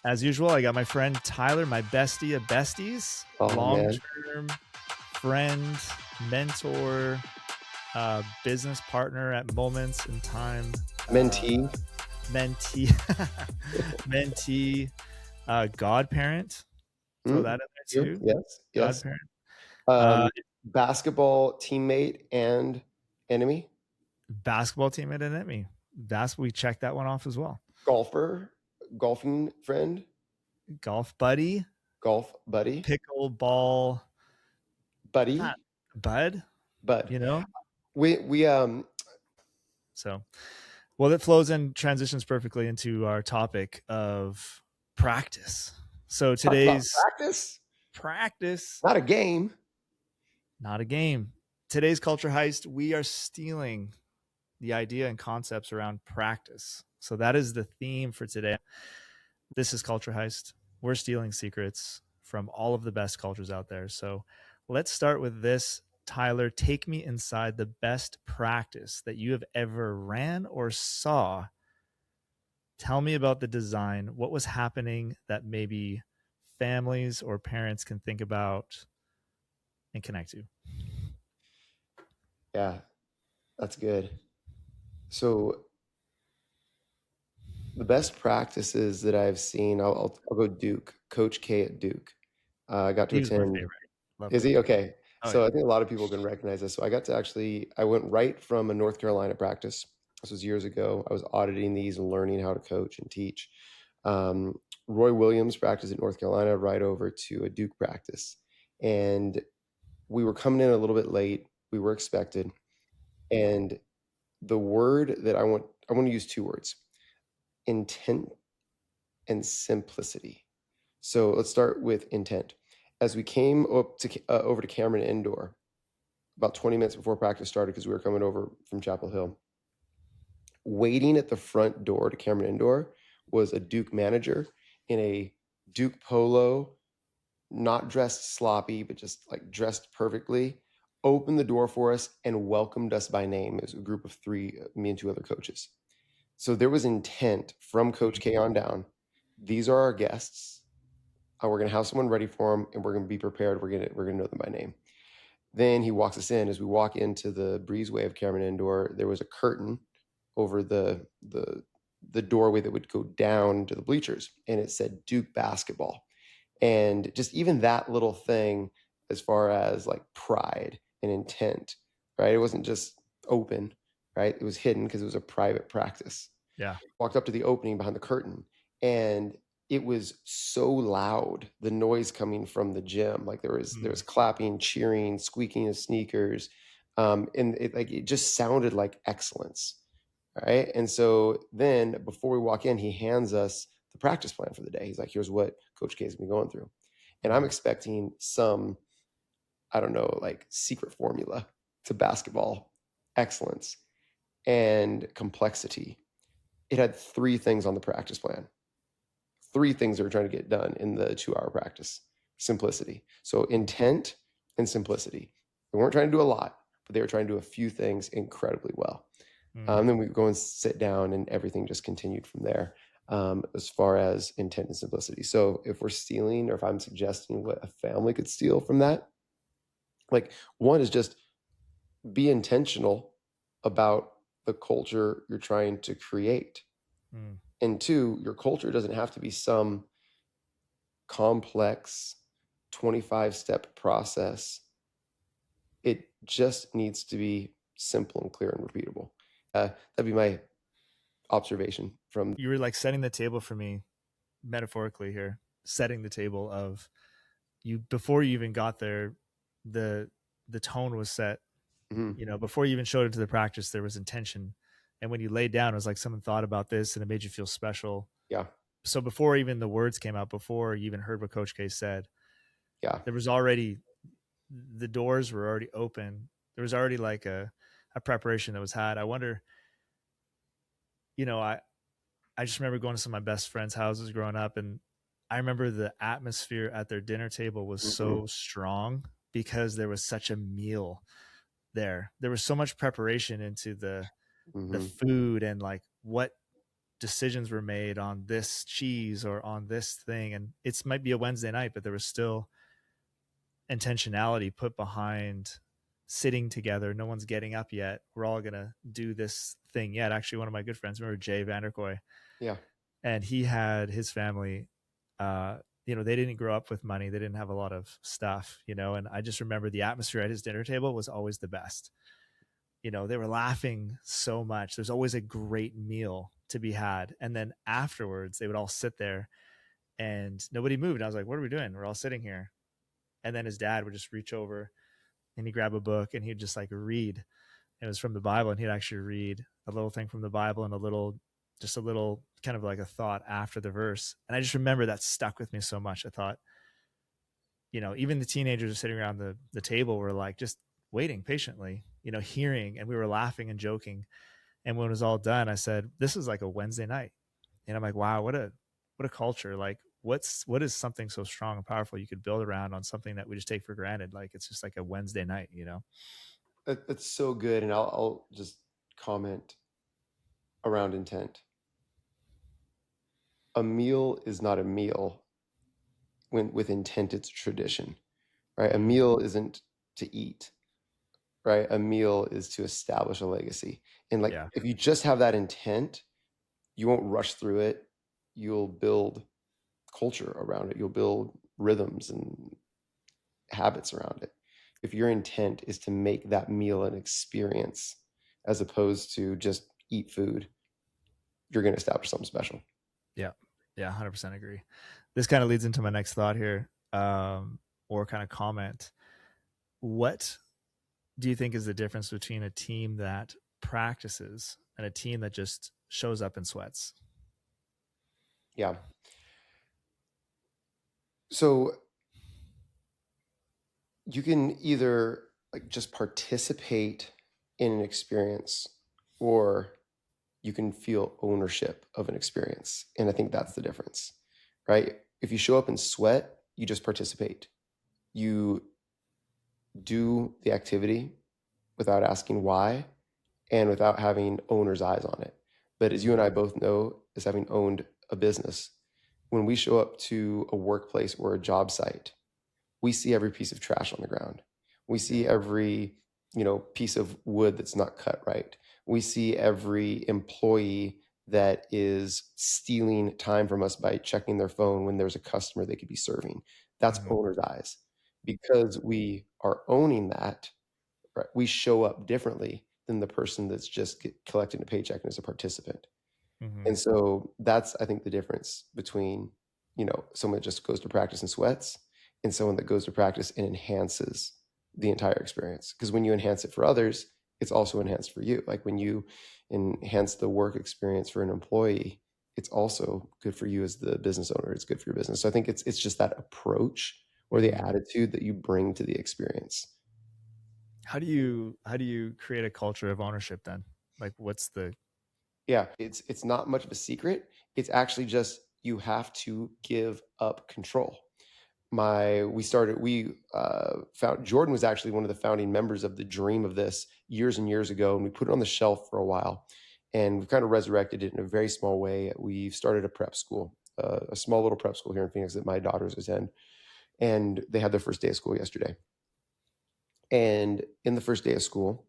As usual, I got my friend Tyler, my bestie of besties, Oh man, long-term friend, mentor, business partner at moments in time, mentee. mentee, mentee, godparent. Throw that in there True. too. Yes, yes. Godparent. Uh, Um, Basketball teammate and enemy. basketball team at enemy. We checked that one off as well. Golfer, golfing friend, Golf buddy, golf buddy, pickleball, not buddy, bud, bud. you know? We So, well, that flows and transitions perfectly into our topic of practice. So talked about today's practice, practice, not a game. not a game. Today's culture heist, we are stealing the idea and concepts around practice. So that is the theme for today. This is Culture Heist. We're stealing secrets from all of the best cultures out there. So let's start with this. Tyler, take me inside the best practice that you have ever ran or saw. Tell me about the design. What was happening that maybe families or parents can think about and connect to? Yeah, that's good. So the best practices that I've seen, I'll go Duke, Coach K at Duke. I got to He was my attend. favorite. Love Is he Coach K. okay? Oh So yeah. I think a lot of people can recognize this. So I went right from a North Carolina practice. This was years ago. I was auditing these and learning how to coach and teach. Um, Roy Williams practiced at North Carolina, right over to a Duke practice, and we were coming in a little bit late. We were expected, and the word that I want to use two words: intent and simplicity. So let's start with intent. As we came up to over to Cameron Indoor, about 20 minutes before practice started, because we were coming over from Chapel Hill, waiting at the front door to Cameron Indoor was a Duke manager in a Duke polo, not dressed sloppy, but just like dressed perfectly, opened the door for us and welcomed us by name as a group of three, me and two other coaches. So there was intent from Coach K on down. These are our guests. We're going to have someone ready for them, and we're going to be prepared. We're going to know them by name. Then he walks us in. As we walk into the breezeway of Cameron Indoor, there was a curtain over the doorway that would go down to the bleachers, and it said Duke basketball. And just even that little thing, as far as like pride and intent, right? It wasn't just open, right? It was hidden because it was a private practice. Yeah. Walked up to the opening behind the curtain, and it was so loud, the noise coming from the gym. Like there was clapping, cheering, squeaking of sneakers. And it just sounded like excellence. Right. And so then before we walk in, he hands us the practice plan for the day. He's like, here's what Coach K has been going through. And I'm expecting some, I don't know, like secret formula to basketball excellence and complexity. It had three things on the practice plan. Three things they were trying to get done in the 2-hour practice. Simplicity. So intent and simplicity. They weren't trying to do a lot, but they were trying to do a few things incredibly well. Then we go and sit down, and everything just continued from there, as far as intent and simplicity. So if we're stealing, or if I'm suggesting what a family could steal from that, like one is just be intentional about the culture you're trying to create. And two, your culture doesn't have to be some complex 25-step process. It just needs to be simple and clear and repeatable. That'd be my observation from. You were like setting the table for me metaphorically here, setting the table of you before you even got there. The tone was set. Before you even showed it to the practice, there was intention, and when you laid down, it was like someone thought about this and it made you feel special. Yeah. So before even the words came out, before you even heard what Coach K said, Yeah. there was already, the doors were already open. There was already like a preparation that was had. I wonder, I just remember going to some of my best friends' houses growing up, and I remember the atmosphere at their dinner table was so strong because there was such a meal there. There was so much preparation into the food and like what decisions were made on this cheese or on this thing, and it might be a Wednesday night, but there was still intentionality put behind sitting together. No one's getting up yet. We're all gonna do this thing yet. Actually, one of my good friends, remember Jay Vanderkoy, Yeah. and he had his family. They didn't grow up with money. They didn't have a lot of stuff, and I just remember the atmosphere at his dinner table was always the best. They were laughing so much. There's always a great meal to be had. And then afterwards, they would all sit there and nobody moved. And I was like, what are we doing? We're all sitting here. And then his dad would just reach over and he'd grab a book and he'd just like read. It was from the Bible, and he'd actually read a little thing from the Bible and just a little kind of like a thought after the verse. And I just remember that stuck with me so much. I thought, even the teenagers sitting around the table were like just waiting patiently, hearing, and we were laughing and joking. And when it was all done, I said, this is like a Wednesday night. And I'm like, wow, what a culture. Like what is something so strong and powerful you could build around on something that we just take for granted? Like it's just like a Wednesday night. That's so good. And I'll just comment around intent. A meal is not a meal when with intent it's a tradition, right? A meal isn't to eat, right? A meal is to establish a legacy. And like Yeah. if you just have that intent, you won't rush through it. You'll build culture around it. You'll build rhythms and habits around it. If your intent is to make that meal an experience as opposed to just eat food, you're going to establish something special. Yeah. Yeah. 100% agree. This kind of leads into my next thought here, or kind of comment. What do you think is the difference between a team that practices and a team that just shows up in sweats? Yeah. So you can either like just participate in an experience or you can feel ownership of an experience. And I think that's the difference, right? If you show up in sweat, you just participate. You do the activity without asking why and without having owner's eyes on it. But as you and I both know, as having owned a business, when we show up to a workplace or a job site, we see every piece of trash on the ground. We see every, piece of wood that's not cut right. We see every employee that is stealing time from us by checking their phone when there's a customer they could be serving. That's Mm-hmm. owner's eyes. Because we are owning that, right, we show up differently than the person that's just collecting a paycheck and is a participant. Mm-hmm. And so that's, I think, the difference between, someone that just goes to practice and sweats and someone that goes to practice and enhances the entire experience. Because when you enhance it for others, it's also enhanced for you. Like when you enhance the work experience for an employee, it's also good for you as the business owner. It's good for your business. So I think it's just that approach or the Mm-hmm. attitude that you bring to the experience. How do you create a culture of ownership then? Like what's the Yeah, it's not much of a secret. It's actually just you have to give up control. We found Jordan was actually one of the founding members of the dream of this years and years ago, and we put it on the shelf for a while, and we've kind of resurrected it in a very small way. We've started a prep school, a small little prep school here in Phoenix that my daughters attend, and they had their first day of school yesterday. And in the first day of school,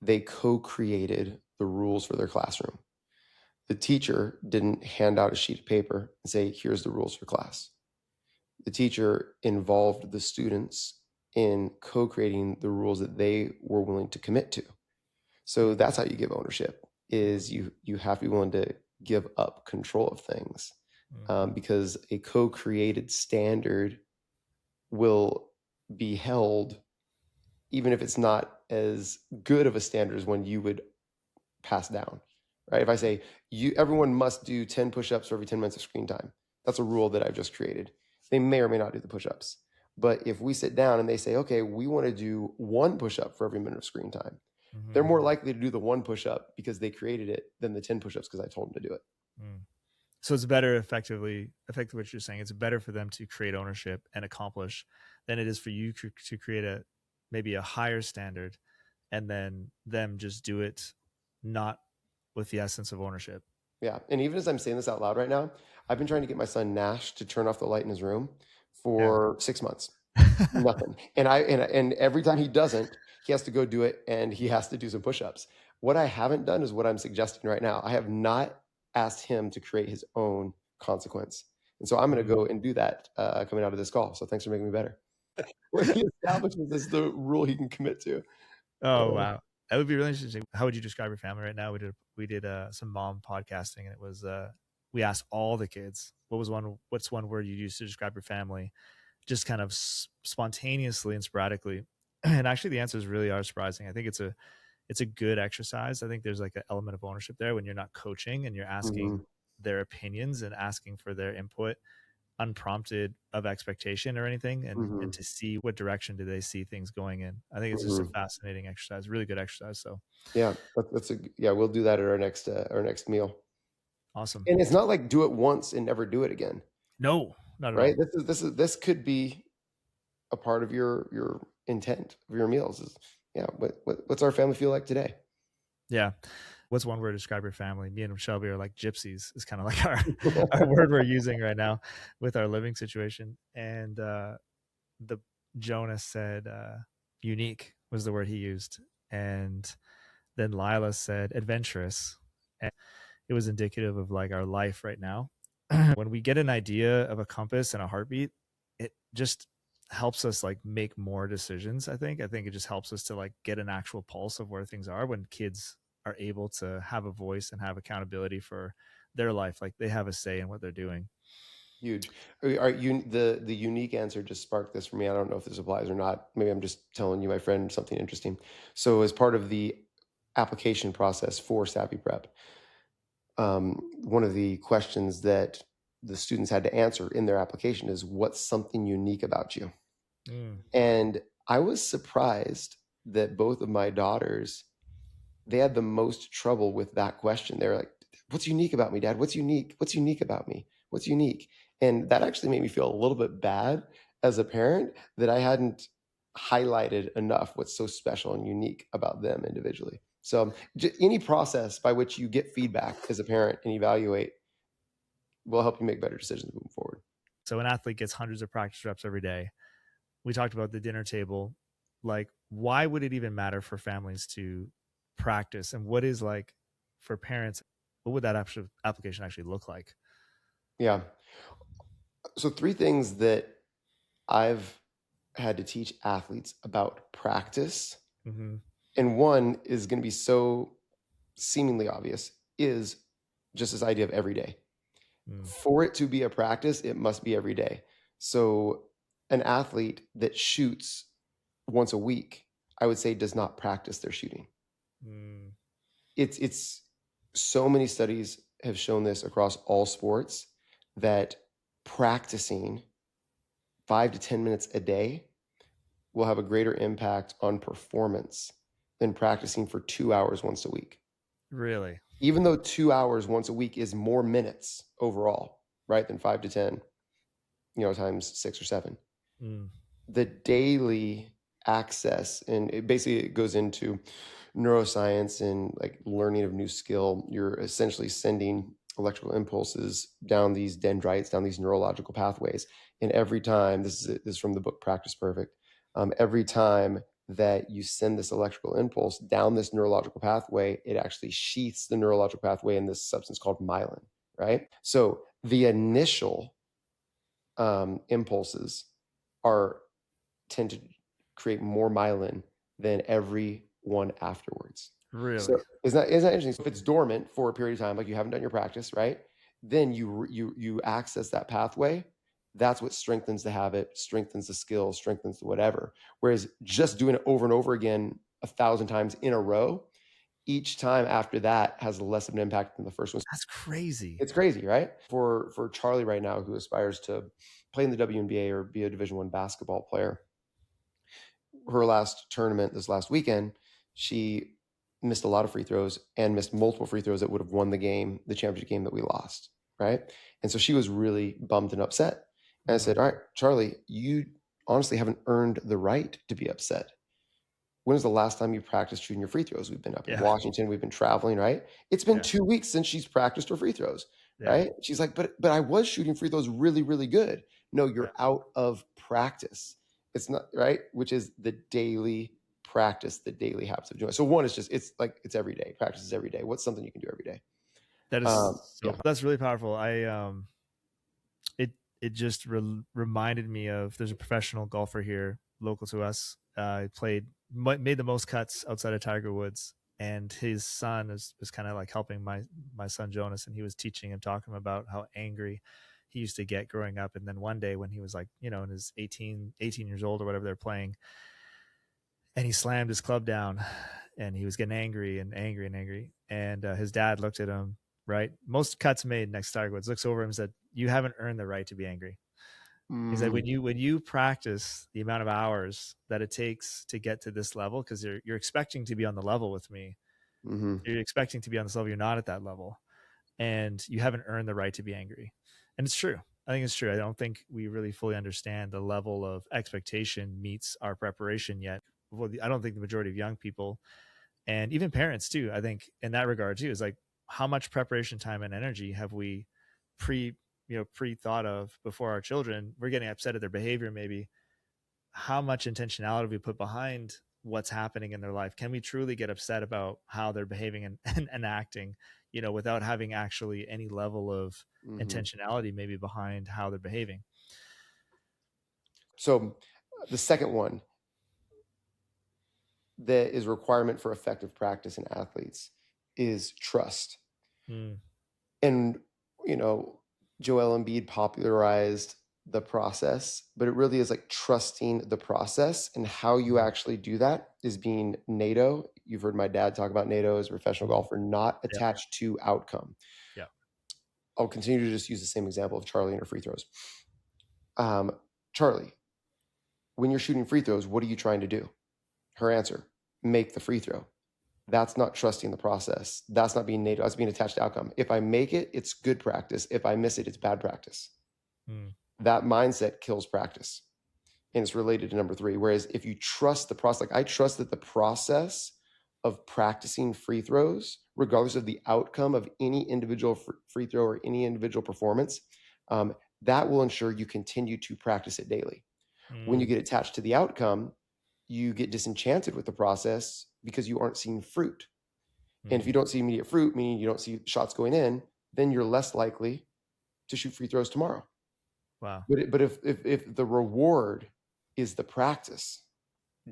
they co-created the rules for their classroom. The teacher didn't hand out a sheet of paper and say, here's the rules for class. The teacher involved the students in co-creating the rules that they were willing to commit to. So that's how you give ownership, is you have to be willing to give up control of things, because a co-created standard will be held even if it's not as good of a standard as one you would pass down, right? If I say everyone must do 10 push-ups for every 10 minutes of screen time, that's a rule that I've just created. They may or may not do the push-ups. But if we sit down and they say, okay, we want to do one push-up for every minute of screen time, they're more likely to do the one push-up because they created it than the 10 push-ups because I told them to do it. So it's better effectively what you're saying. It's better for them to create ownership and accomplish than it is for you to create maybe a higher standard and then them just do it not with the essence of ownership. Yeah. And even as I'm saying this out loud right now, I've been trying to get my son Nash to turn off the light in his room Yeah. for 6 months. Nothing. And every time he doesn't, he has to go do it and he has to do some push-ups. What I haven't done is what I'm suggesting right now. I have not asked him to create his own consequence. And so I'm going to Mm. go and do that coming out of this call. So thanks for making me better. Where he establishes this the rule he can commit to. Oh wow, that would be really interesting. How would you describe your family right now? We did some mom podcasting, and it was we asked all the kids what's one word you use to describe your family, just kind of spontaneously and sporadically. And actually, the answers really are surprising. I think it's a good exercise. I think there's like an element of ownership there when you're not coaching and you're asking Mhm. their opinions and asking for their input unprompted of expectation or anything, and Mhm. to see what direction do they see things going in. I think it's just a Mhm. fascinating exercise, really good exercise. So Yeah, that's a yeah. We'll do that at our next meal. awesome. And it's not like do it once and never do it again, No, not at right? all. This could be a part of your intent of your meals. Is yeah. What's our family feel like today? Yeah. What's one word to describe your family? Me and Shelby are like gypsies is kind of like our word we're using right now with our living situation. And the Jonas said unique was the word he used. And then Lila said adventurous. And it was indicative of like our life right now. When we get an idea of a compass and a heartbeat, it just helps us like make more decisions. I think it just helps us to like get an actual pulse of where things are when kids are able to have a voice and have accountability for their life. Like they have a say in what they're doing. Huge. Are you the unique answer just sparked this for me? I don't know if this applies or not. Maybe I'm just telling you, my friend, something interesting. So, as part of the application process for Savvy Prep, one of the questions that the students had to answer in their application is, "What's something unique about you?" Mm, And I was surprised that both of my daughters, they had the most trouble with that question. They're like, "What's unique about me, Dad? What's unique? What's unique about me? What's unique?" And that actually made me feel a little bit bad as a parent that I hadn't highlighted enough what's so special and unique about them individually. So, any process by which you get feedback as a parent and evaluate will help you make better decisions moving forward. so an athlete gets hundreds of practice reps every day. We talked about the dinner table. Like, why would it even matter for families to practice? And what is like for parents? What would that application actually look like? Yeah. So, three things that I've had to teach athletes about practice, Mm-hmm. and one is going to be so seemingly obvious, is just this idea of every day. Mm, For it to be a practice, it must be every day. So, an athlete that shoots once a week, I would say, does not practice their shooting. mm, It's so many studies have shown this across all sports that practicing 5 to 10 minutes a day will have a greater impact on performance than practicing for 2 hours once a week. really? Even though 2 hours once a week is more minutes overall, right, than 5 to 10, times 6 or 7. Mm, The daily access, and it goes into neuroscience and like learning of new skill. You're essentially sending electrical impulses down these dendrites, down these neurological pathways. And every time, this is from the book Practice Perfect, every time that you send this electrical impulse down this neurological pathway, it actually sheaths the neurological pathway in this substance called myelin, right? So the initial impulses are tend to create more myelin than every one afterwards. So really? isn't that interesting? So if it's dormant for a period of time, like you haven't done your practice, right? Then you access that pathway. That's what strengthens the habit, strengthens the skill, strengthens the whatever. Whereas just doing it over and over again 1,000 times in a row, each time after that has less of an impact than the first one. That's crazy. It's crazy, right? For Charlie right now, who aspires to play in the WNBA or be a Division I basketball player, her last tournament this last weekend, she missed a lot of free throws and missed multiple free throws that would have won the game, the championship game that we lost, right? And so she was really bummed and upset. And I said, Mm, "All right, Charlie, you honestly haven't earned the right to be upset. when was the last time you practiced shooting your free throws? We've been up in Yeah. Washington, we've been traveling, right? It's been Yeah. 2 weeks since she's practiced her free throws, Yeah. right? She's like, but I was shooting free throws really, really good. No, Yeah. you're out of practice. It's not right, which is the daily practice, the daily habits of doing it. So one is just it's every day. Practice is every day. What's something you can do every day? That is Yeah. so that's really powerful. It it just reminded me of, there's a professional golfer here local to us. Played made the most cuts outside of Tiger Woods, and his son is kind of like helping my son Jonas, and he was teaching him, talking about how angry he used to get growing up. And then one day when he was like, in his 18 years old or whatever, they're playing, and he slammed his club down, and he was getting angry and angry and angry. And his dad looked at him, right? Most cuts made next to Tiger Woods, looks over him and said, "You haven't earned the right to be angry." He said, Mm, when you practice the amount of hours that it takes to get to this level, because you're expecting to be on the level with me, hmm you're expecting to be on this level, you're not at that level, and you haven't earned the right to be angry. And it's true. I think it's true. I don't think we really fully understand the level of expectation meets our preparation yet. Well, I don't think the majority of young people, and even parents too, I think in that regard too, is like, how much preparation time and energy have we pre pre thought of before our children? We're getting upset at their behavior, maybe. How much intentionality we put behind what's happening in their life? Can we truly get upset about how they're behaving and acting, without having actually any level of hmm intentionality maybe behind how they're behaving? So the second one that is a requirement for effective practice in athletes is trust. Mm, And, you know, Joel Embiid popularized the process, but it really is like trusting the process. And how you mm, actually do that is being NATO. You've heard my dad talk about NATO as a professional mm. golfer, not Yeah. attached to outcome. Yeah. I'll continue to just use the same example of Charlie and her free throws. Charlie, when you're shooting free throws, what are you trying to do? Her answer, make the free throw. That's not trusting the process. That's not being NATO. That's being attached to outcome. If I make it, it's good practice. If I miss it, it's bad practice. Mm, That mindset kills practice. And it's related to number three. Whereas if you trust the process, like I trust that the process of practicing free throws, regardless of the outcome of any individual free throw or any individual performance, that will ensure you continue to practice it daily. When you mm, get attached to the outcome, you get disenchanted with the process because you aren't seeing fruit. And if you mm. don't see immediate fruit, meaning you don't see shots going in, then you're less likely to shoot free throws tomorrow. Wow. But if the reward is the practice,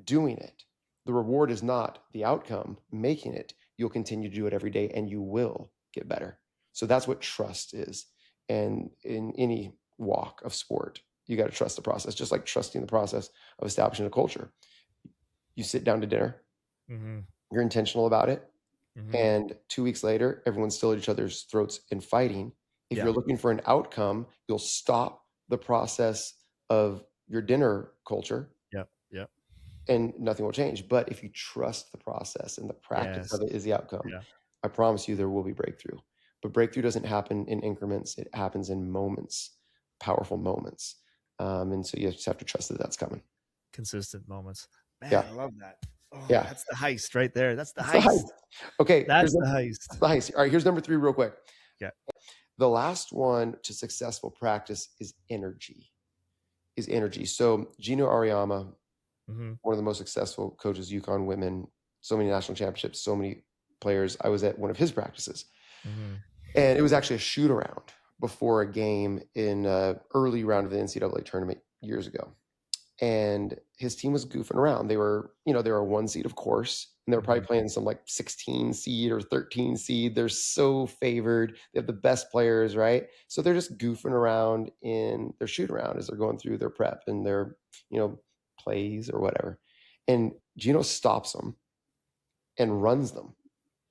doing it, the reward is not the outcome, making it, you'll continue to do it every day and you will get better. So that's what trust is. And in any walk of sport, you got to trust the process, just like trusting the process of establishing a culture. You sit down to dinner, Mm-hmm. you're intentional about it, Mm-hmm. and 2 weeks later, everyone's still at each other's throats and fighting. If Yeah. you're looking for an outcome, you'll stop the process of your dinner culture Yep. Yep. and nothing will change. But if you trust the process and the practice Yes. of it is the outcome, Yeah. I promise you there will be breakthrough. But breakthrough doesn't happen in increments, it happens in moments, powerful moments. And so you just have to trust that that's coming. Consistent moments. Man, Yeah. I love that. Oh, Yeah. that's the heist right there. That's the That's the heist. heist. Okay. That's the heist. That's the heist. All right. Here's number three, real quick. Yeah. The last one to successful practice is energy. Is energy. So Gino Ariama, Mm-hmm. one of the most successful coaches, UConn women, so many national championships, so many players. I was at one of his practices, Mm-hmm. and it was actually a shoot around before a game in early round of the NCAA tournament years ago. And his team was goofing around. They were a one seed, of course, and they were probably Mm-hmm. playing some like 16 seed or 13 seed. They're so favored. They have the best players, right? So they're just goofing around in their shoot around as they're going through their prep and their, plays or whatever. And Gino stops them and runs them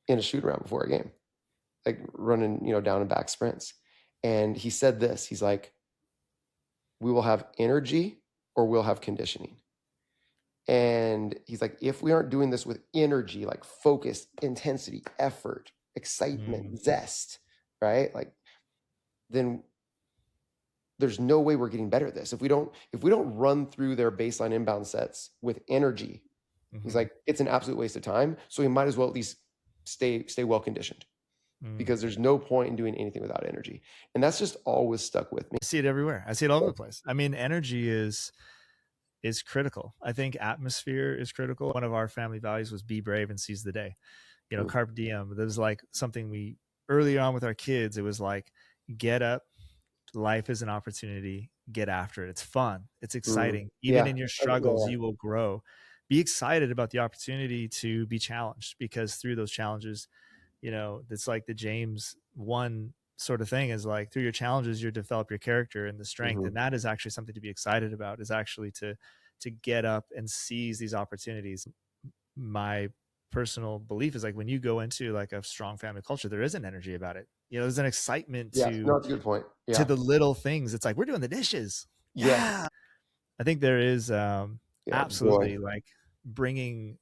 in a shoot around before a game, like running, down and back sprints. And he said this, he's like, we will have energy or we'll have conditioning. And he's like, if we aren't doing this with energy, like focus, intensity, effort, Mm-hmm. excitement, zest, right? Like, then there's no way we're getting better at this. If we don't run through their baseline inbound sets with energy, He's Mm-hmm. like, it's an absolute waste of time. So we might as well at least stay well conditioned, Mm. because there's no point in doing anything without energy. And that's just always stuck with me. I see it everywhere. I see it all over the place. I mean, energy is critical. I think atmosphere is critical. One of our family values was be brave and seize the day. You know, Mm, carpe diem. There's like something we early on with our kids. It was like, get up. Life is an opportunity. Get after it. It's fun. It's exciting. Even yeah. in your Yeah, struggles, yeah. you will grow. Be excited about the opportunity to be challenged, because through those challenges, you know, it's like the James 1 sort of thing, is like through your challenges you develop your character and the strength, Mm-hmm. and that is actually something to be excited about, is actually to get up and seize these opportunities. My personal belief is like when you go into like a strong family culture, there is an energy about it. You know, there's an excitement Yeah. No, it's a good point. to Yeah. the little things. It's like, we're doing the dishes. Yeah. Yeah. I think there is Yeah. Joy. absolutely like bringing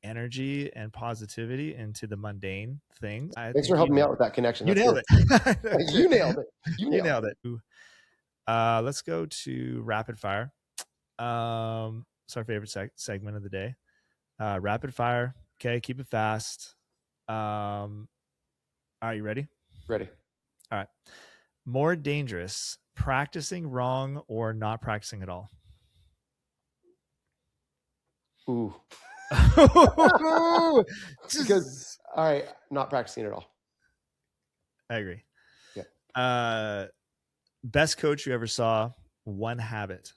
energy and positivity into the mundane things. I Thanks for think you helping me nailed out with that connection. you That's nailed good. it. You nailed it. You You nailed nailed it. Let's go to rapid fire. It's our favorite segment of the day. Rapid fire. Okay, keep it fast. Are you ready? it. Ready. All right. More dangerous, practicing wrong or not practicing at all? Ooh. I Because, all right, not practicing at all. agree. Yeah. Uh, Best coach you ever saw, one habit.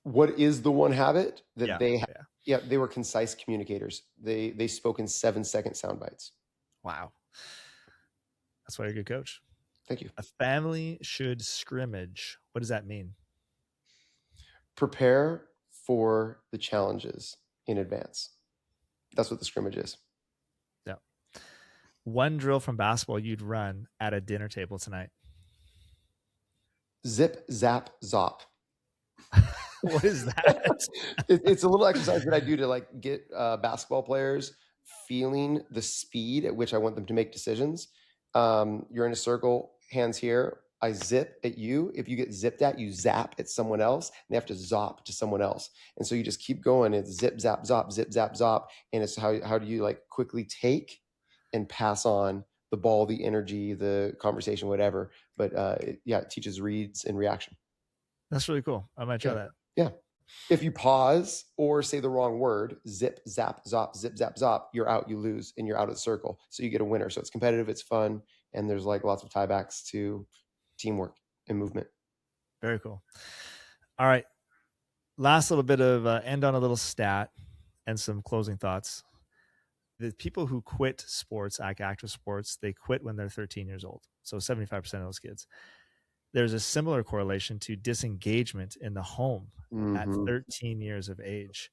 What is the one habit that Yeah. they had? Yeah. Yeah, they were concise communicators. They spoke in 7-second sound bites. Wow. That's why you're a good coach. Thank you. A family should scrimmage. What does that mean? Prepare for the challenges in advance. That's what the scrimmage is. Yeah. One drill from basketball you'd run at a dinner table tonight. Zip, zap, zop. What is that? It's a little exercise that I do to like get basketball players feeling the speed at which I want them to make decisions. You're in a circle, hands here. I zip at you. If you get zipped at, you zap at someone else, and they have to zop to someone else. And so you just keep going. It's zip, zap, zop, zip, zap, zop. And it's how do you like quickly take and pass on the ball, the energy, the conversation, whatever. But it teaches reads and reaction. That's really cool. I might try Yeah. that. Yeah. If you pause or say the wrong word, zip, zap, zop, zip, zap, zop, you're out, you lose, and you're out of the circle. So you get a winner. So it's competitive, it's fun, and there's like lots of tiebacks to teamwork and movement. Very cool. All right. Last little bit of end on a little stat and some closing thoughts. The people who quit sports, like active sports, they quit when they're 13 years old. So 75% of those kids. There's a similar correlation to disengagement in the home at Mm-hmm. 13 years of age.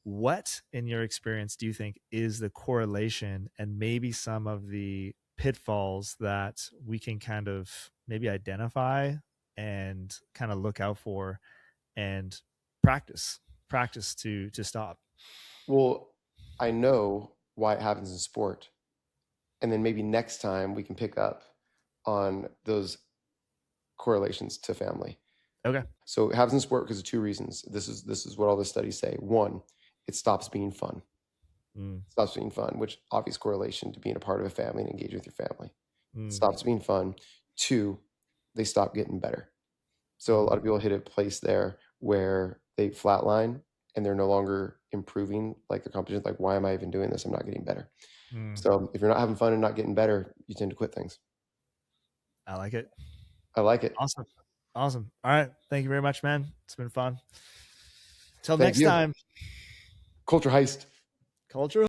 What, in your experience, do you think is the correlation and maybe some of the pitfalls that we can kind of maybe identify and kind of look out for and practice to stop? Well, I know why it happens in sport. And then maybe next time we can pick up on those correlations to family. Okay. So it happens in sport because of two reasons. This is what all the studies say. One, it stops being fun. Stops being fun, which obvious correlation to being a part of a family and engage with your family. It stops being fun. Two, they stop getting better. So a lot of people hit a place there where they flatline and they're no longer improving like the competition. Like, why am I even doing this? I'm not getting better. So if you're not having fun and not getting better, you tend to quit things. I like it. I like it. Awesome. Awesome. All right. Thank you very much, man. It's been fun. Till Thank next you. time. Culture Heist. Culture